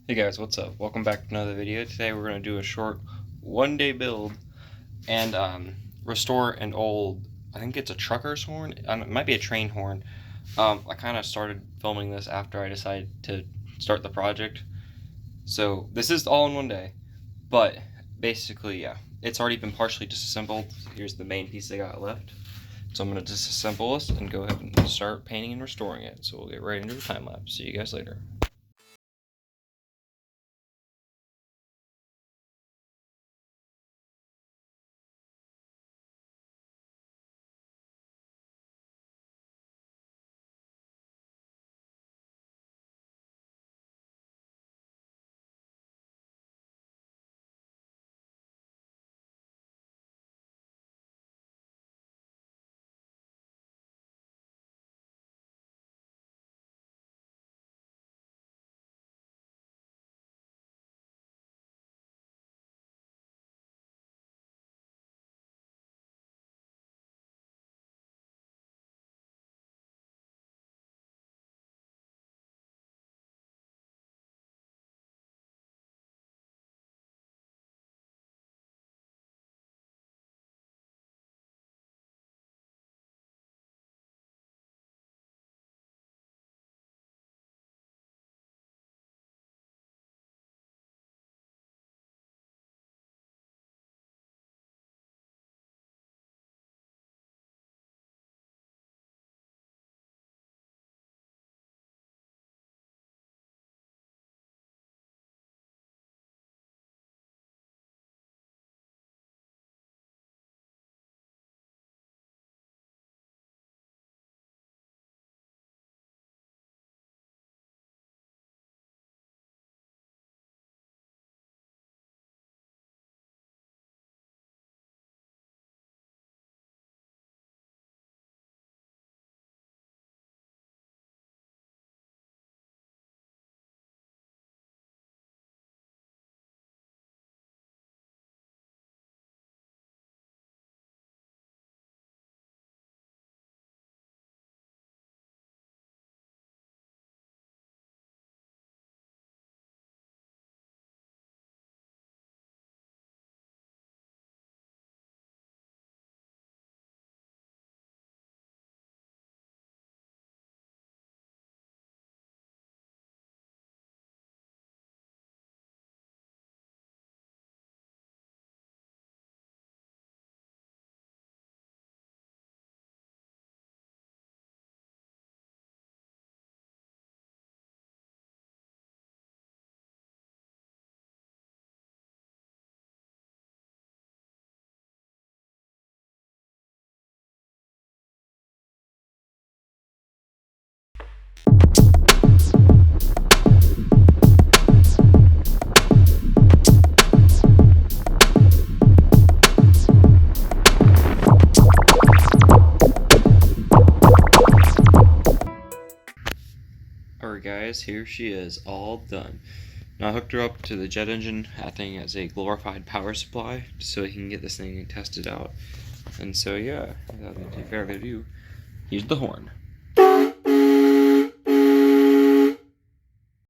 Hey guys, what's up? Welcome back to another video. Today we're going to do a short one-day build and restore an old, I think it's a trucker's horn, it might be a train horn. I kind of started filming this after I decided to start the project. So this is all in one day, but basically, yeah, it's already been partially disassembled. Here's the main piece I got left. So I'm going to disassemble this and go ahead and start painting and restoring it. So we'll get right into the time lapse. See you guys later. Alright guys, here she is, all done. Now I hooked her up to the jet engine, acting as a glorified power supply, so we can get this thing tested out. And so yeah, without any further ado, here's the horn.